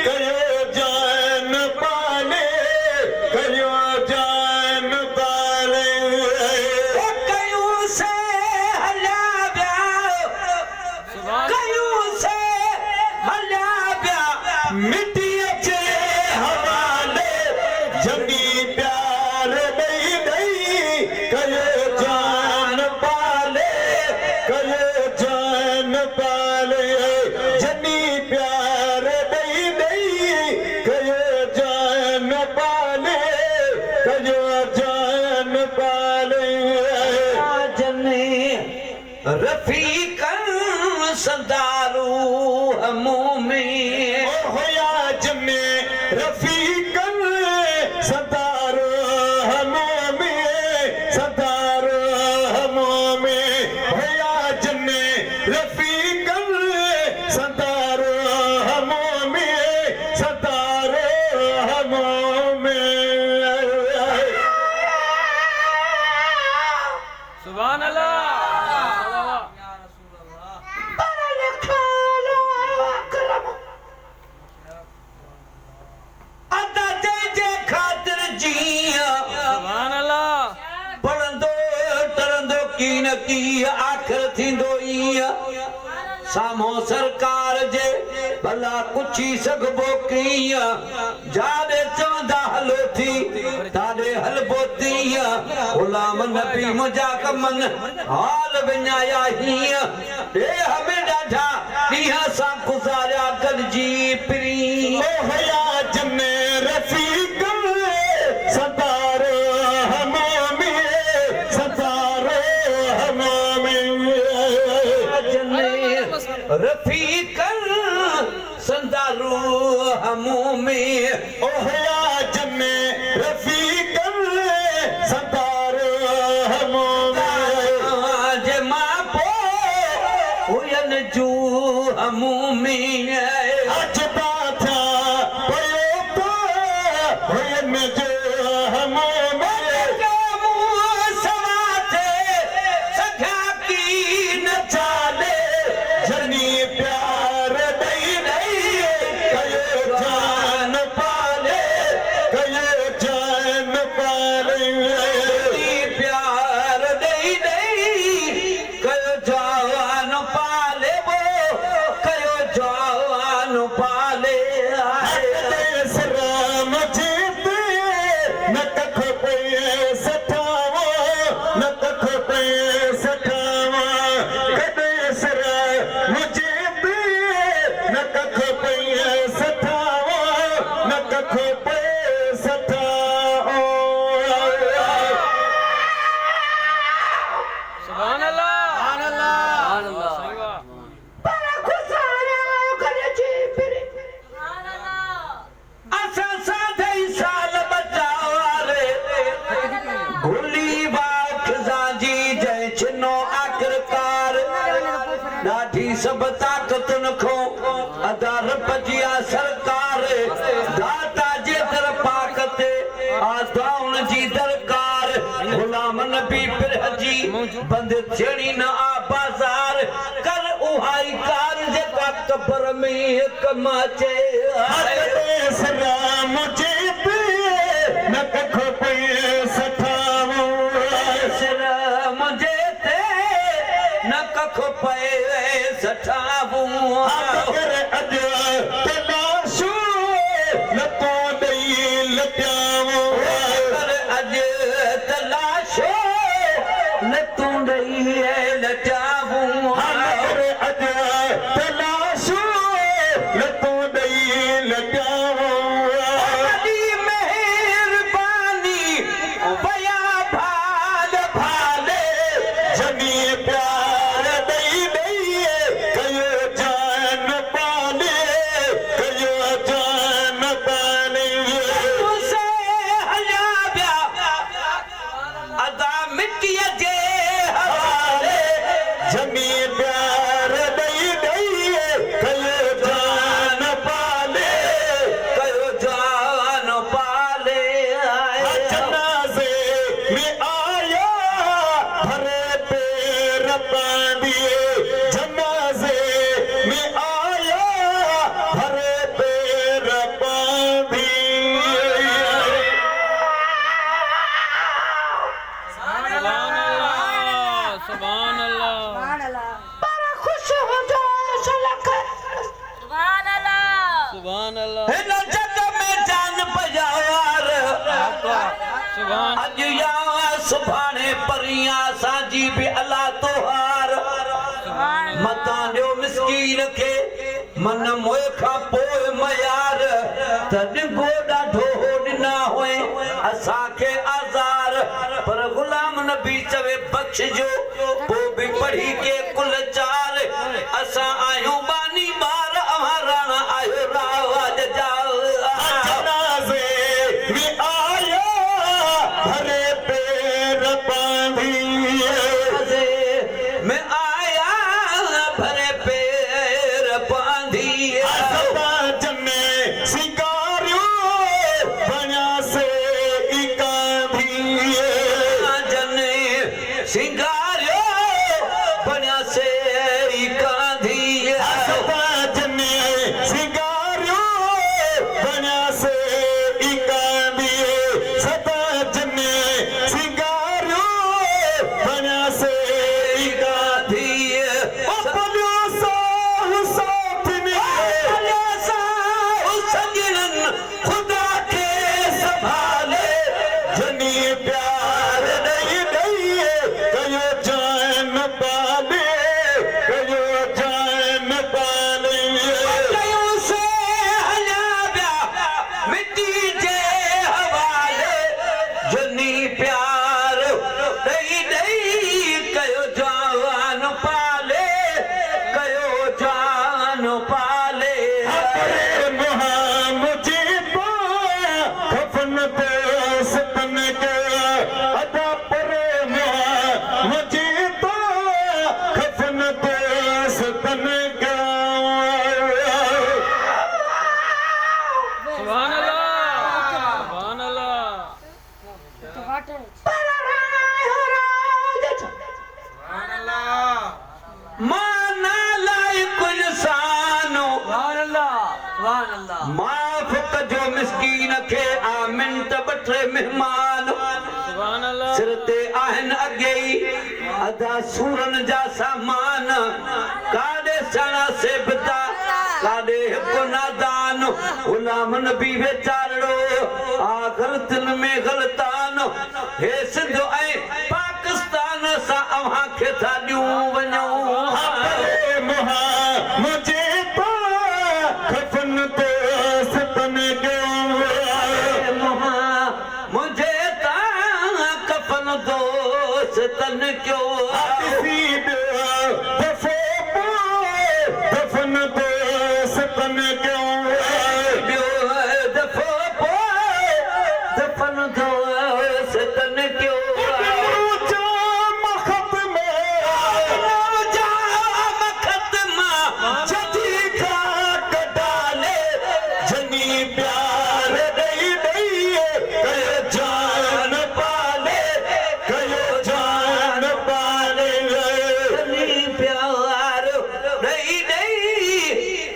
कयो जान पाले कयो जान पाले कयूं से हलिया विया कयूं से हलिया विया मिटी अचे हवाले जमी प्यार ॾेई ॾेई कयो जान पाले कयो जान पाले जमी प्यार ॾेई ॾेई कयो जान पाले कयो जान पाले जने रफ़ीक़न संदारू हमूं में होया जमे रफ़ीक़न सदारो हमों में सदारो हमों में होया जमे रफ़ीक़न सदारो हमों में सदारो हमों में सुभान अल्लाह सुभान अल्लाह पढ़ंदो तरंदो की न की आखिर थींदो ईअं साम्हूं सरकार जे भला पुछी सघिबो कीअं जाॾे चवंदा हलो थी ताॾे हलबो तीअं ग़ुलाम नबी मुंहिंजा कमनि हाल विञाया हीअं ॾेह में ॾाढा ॾींहं सां गुज़ारिया गॾिजी पिरी होया जमे रफ़ीक़न सदारो हमों में सदारो हमों में रफ़ीक़न संदारू हमूं में ओहया जमे रफ़ीक़न सदारो हमों में जे मां पो हुयनि जू हमूं में अज बाथा पयो तो हुयनि जो हमों में जनी प्यार ॾेई ॾेई कयो जान पाले कयो जान पाले प्यार ॾेई ॾेई कयो जवान पाले वो कयो जवान पाले राम जीत न कख पे सठावो न कख पे सठावो कदेस राम जीत न कख पे सठावो न कख पे सठावो सुभान अल्लाह सुभान अल्लाह सही बात असां साधे साल बचावारे भुली बाखज़ा जी जय छिनो आखिरकार ॾाढी सभु ताक़तुन खो अदा रपजिया सरकार दाता जे दर पाक ते आज़ाउन जी दरकार ग़ुलाम नबी पिरहजी बंद थियणी न आ बाज़ार कर उहाई कार जेका कब्र में कम अचे कदेस राम जीत न कख पे सठावो मुंहिंजे ते न कख पए सठाबूं अगर अॼु तलाशो लतो ॾेई लटियावो अगर अॼु तलाशो न तूं ॾेई लटाबूं अगर अॼु तलाशो लतो ॾेई लटियावो महिरबानी वया भाल भाले जनी प्यार ॾेई ॾेई कयो जान पाले कयो जान पाले से हलिया विया अदा मिटीअ जे हवाले जमी प्यार ॾेई ॾेई कयो जान पाले सुभान अल्लाह हिन जग में जान पजावार सुभान अज या सुभाणे परियां साजी बि अला तोहार मतां ॾियो मिसकीन खे मन मोए खां पोइ मयार तॾहिं ॾाढो ॾिना हुए असांखे आज़ार पर गुलाम नबी चवे बख़्शिजो पोइ बि पढ़ी के कुल चार असां आहियूं बानी ॿार अवां आहियो रावाज जा जनाज़े में आया भरे पैर बांधिए मैं आया भरे पैर बांधिए असबाज में सिंगारियो बना से इकांधिए जने सिंगारियो बना से कांधी असबाज में सिंगारियो बना से इकांधिए सबाज में सिंगारियो बना से कांधी अपनो साह साथनी सजनन खुदा के संभाले जनी प्यार नहीं दइए कयो जान पाले कयो जान पाले कयूं से हला ब्या मिट्टी जे हवाले जनी प्यार दई दई कयो जान पाले कयो जान पाले अपने मुहां मुझे पाया खफन पे सतन गया अदा परे मुहां मुझे पाया खफन पे सतन गया सुभान अल्लाह माना लाइक इंसानो माफ़ कजो मिसकीन खे आमिन त बठे मेहमान सुभान अल्लाह सिर ते आहिनि अॻे ई अदा सूरन जा सामान काॾे सणा सेबता काॾे हिकु नादान गुलाम नबी वेचारो आ ग़लतियुनि में ग़लतान हे सिंध ऐं पाकिस्तान सां अव्हां खे था ॾियूं वञूं अपने मुहां मुझे पाया खफन पे सतन गया मुझे तां कफन दोस्तन क्यों दफन पे सतन गया दफ़ो पोइ दफन दोस्तन क्यों जाम ख़त्म जदी खाक डाले जनी प्यार दई दइए कयो जान पाले कयो जान पाले प्यार ॾई ॾई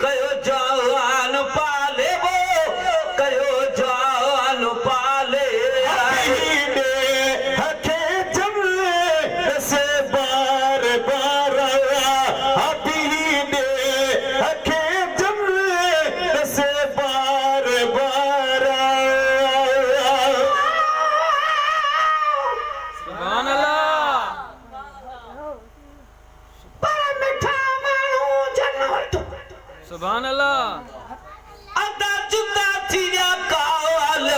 कयो जान पाले वो कयो जान पाले हथे जमले से बार बार हबीबे हथे जमले से बार बार सुभान अल्लाह सुभान अल्लाह अदा जुदा थी विया कावाल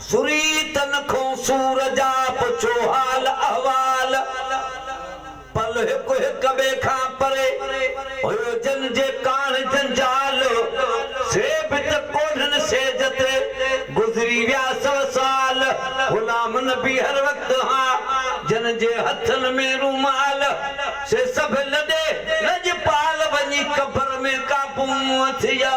सुरीतन खां सूर जा पुछो हाल अहवाल पल हिकु हिक ॿिए खां परे हुयो जन जे कान जंजाल सेब त कोन्हनि सेज ते गुज़री विया 100 साल गुलाम नबी हर वक़्तु हा जन जे हथनि में रुमाल से सभु लॾे लॼपाल वञी कबर में काबू थिया